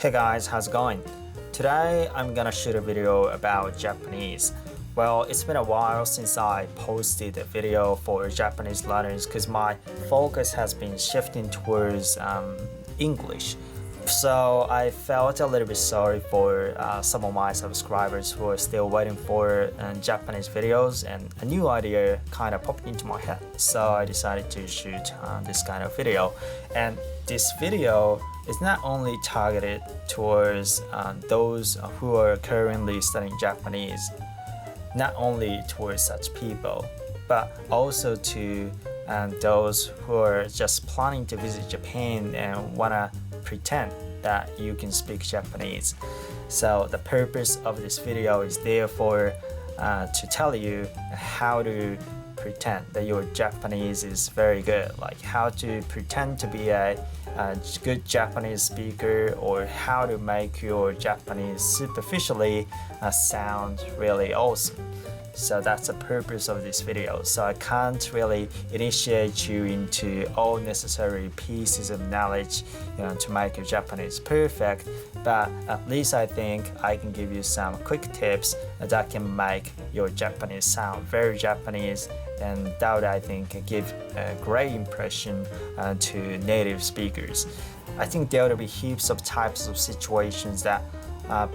Hey guys, how's it going? Today I'm gonna shoot a video about Japanese. Well, it's been a while since I posted a video for Japanese learners because my focus has been shifting towards English. So I felt a little bit sorry for some of my subscribers who are still waiting for Japanese videos, and a new idea kind of popped into my head. So I decided to shoot this kind of video. And this video is not only targeted towards those who are currently studying Japanese, not only towards such people, but also to those who are just planning to visit Japan and wanna pretend that you can speak Japanese. So the purpose of this video is therefore to tell you how to pretend that your Japanese is very good, like how to pretend to be a good Japanese speaker, or how to make your Japanese superficially sound really awesome. So that's the purpose of this video. So I can't really initiate you into all necessary pieces of knowledge, to make your Japanese perfect, but at least I think I can give you some quick tips that can make your Japanese sound very Japanese, and that would, I think, give a great impression to native speakers. I think there will be heaps of types of situations that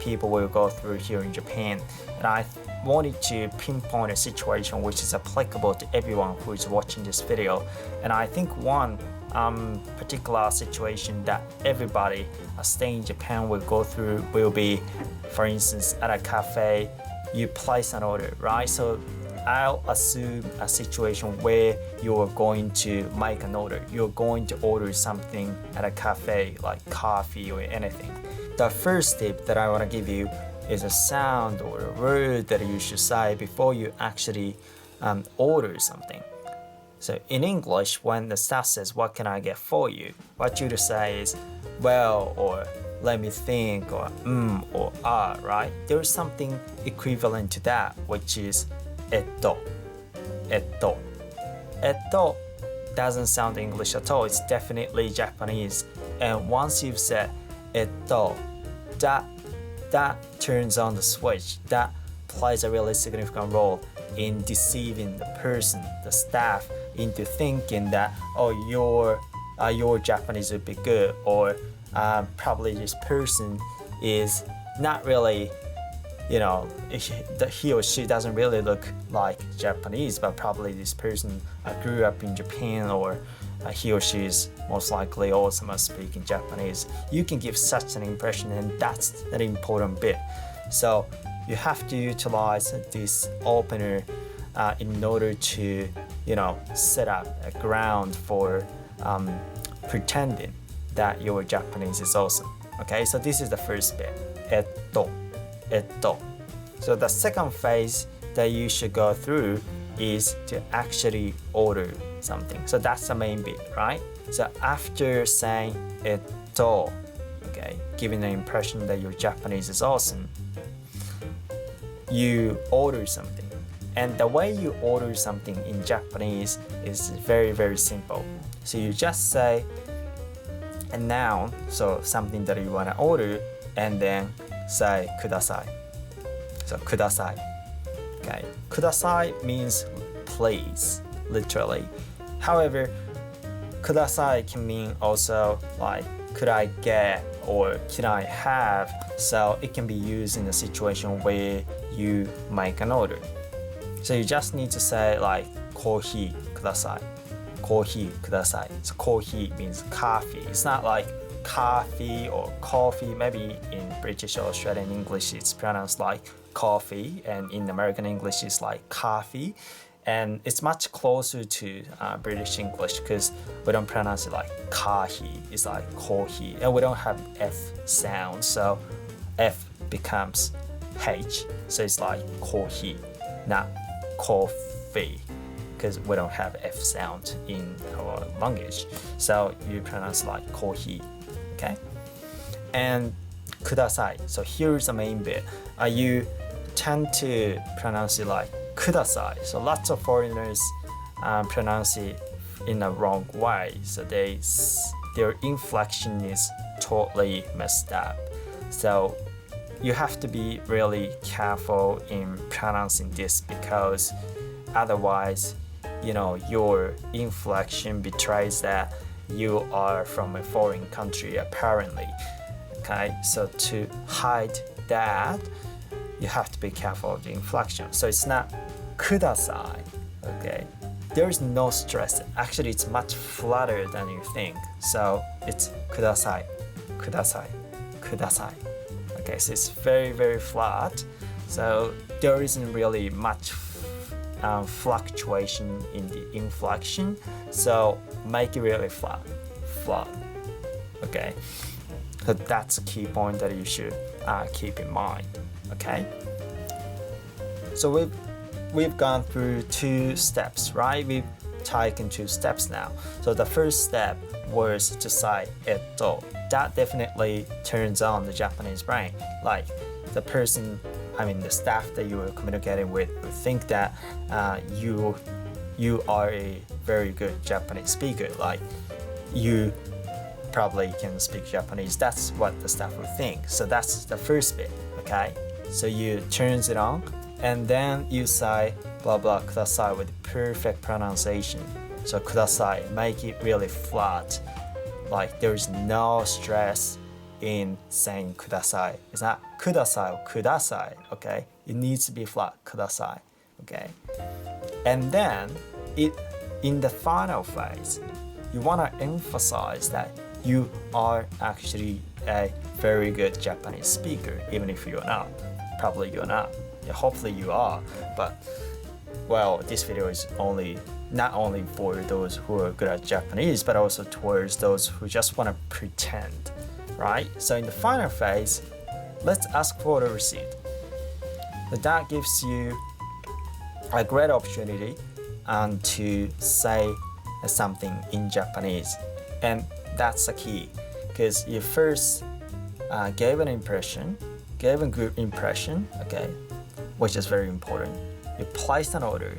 people will go through here in Japan, and I wanted to pinpoint a situation which is applicable to everyone who is watching this video. And I think one particular situation that everybody staying in Japan will go through will be, for instance, at a cafe, you place an order, right? So I'll assume a situation where you're going to make an order. You're going to order something at a cafe, like coffee or anything. The first tip that I want to give you is a sound or a word that you should say before you actually order something. So in English, when the staff says, "What can I get for you?" what you to say is, "Well," or "Let me think," or or "Ah," right? There is something equivalent to that, which is Etto. Etto. Etto doesn't sound English at all. It's definitely Japanese. And once you've said Etto, that turns on the switch. That plays a really significant role in deceiving the person, the staff, into thinking that, oh, your Japanese would be good, or probably this person is not really, he or she doesn't really look like Japanese, but probably this person grew up in Japan, or he or she is most likely awesome at speaking Japanese. You can give such an impression, and that's an important bit. So you have to utilize this opener in order to, set up a ground for pretending that your Japanese is awesome. Okay, so this is the first bit. Etto. So the second phase that you should go through is to actually order something. So that's the main bit, right? So after saying etto, okay, giving the impression that your Japanese is awesome, you order something. And the way you order something in Japanese is very, very simple. So you just say a noun, so something that you want to order, and then say Kudasai. So Kudasai. Okay. Kudasai means please, literally. However, Kudasai can mean also like could I get or can I have, so it can be used in a situation where you make an order. So you just need to say like coffee kudasai. Coffee kudasai. So coffee means coffee. It's not like coffee or coffee. Maybe in British or Australian English it's pronounced like coffee, and in American English it's like coffee. And it's much closer to British English because we don't pronounce it like kahi, it's like kohi, and we don't have F sound, so F becomes H, so it's like kohi, not coffee, because we don't have F sound in our language, so you pronounce like kohi, okay? And kudasai, so here's the main bit. You tend to pronounce it like Kudasai. So lots of foreigners pronounce it in a wrong way. So their inflection is totally messed up. So you have to be really careful in pronouncing this because otherwise, your inflection betrays that you are from a foreign country apparently. Okay, so to hide that, you have to be careful of the inflection. So it's not Kudasai, okay? There is no stress. Actually, it's much flatter than you think. So it's Kudasai, Kudasai, Kudasai. Okay, so it's very, very flat. So there isn't really much fluctuation in the inflection. So make it really flat. Okay, so that's a key point that you should keep in mind. Okay, so we've gone through 2 steps, right? We've taken 2 steps now. So the first step was to say Etto. That definitely turns on the Japanese brain. Like the staff that you were communicating with would think that you are a very good Japanese speaker. Like you probably can speak Japanese. That's what the staff would think. So that's the first bit, okay? So you turns it on, and then you say blah blah kudasai with perfect pronunciation. So kudasai, make it really flat. Like there's no stress in saying kudasai. It's not kudasai or kudasai, okay? It needs to be flat, kudasai, okay? And then in the final phase, you want to emphasize that you are actually a very good Japanese speaker, even if you're not. Probably you're not. Yeah, hopefully you are. But well, this video is not only for those who are good at Japanese, but also towards those who just want to pretend, right? So in the final phase, let's ask for the receipt. That gives you a great opportunity to say something in Japanese, and that's the key, because you first gave a good impression, okay, which is very important. You placed an order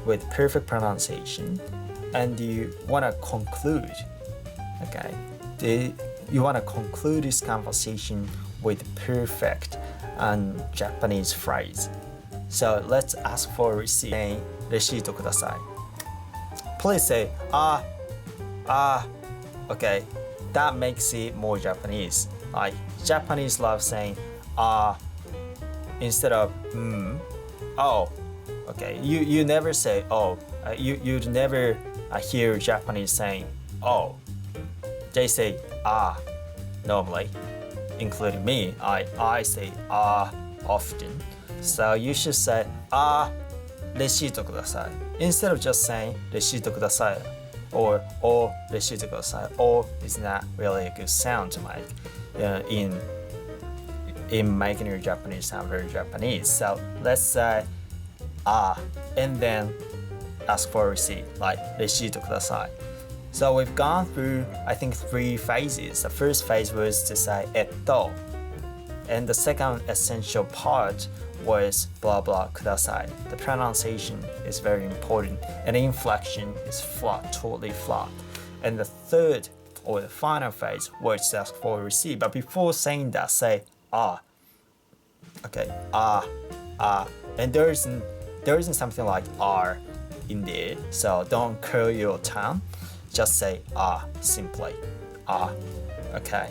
with perfect pronunciation, and you want to conclude, okay? You want to conclude this conversation with perfect Japanese phrase. So let's ask for a receipt. レシートください. Please say okay. That makes it more Japanese. Like Japanese love saying instead of oh. Okay, you never say oh. You'd never hear Japanese saying oh. They say normally, including me. I say often. So you should say レシートください instead of just saying レシートください or レシートください. Or is not really a good sound to make in making your Japanese sound very Japanese. So let's say and then ask for a receipt, like レシートください. So we've gone through, I think, 3 phases. The first phase was to say Etto, and the second essential part was blah blah kudasai. The pronunciation is very important, and the inflection is flat, totally flat. And the third or the final phase was to ask for a receipt. But before saying that, say okay, and there isn't something like R in there, so don't curl your tongue. Just say simply okay.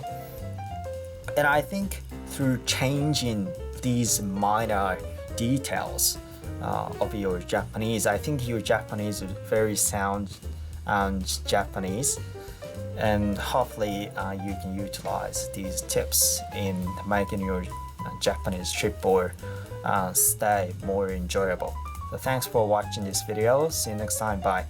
And I think through changing these minor details of your Japanese, I think your Japanese is very sound Japanese, and hopefully you can utilize these tips in making your Japanese trip or stay more enjoyable. So thanks for watching this video. See you next time. Bye.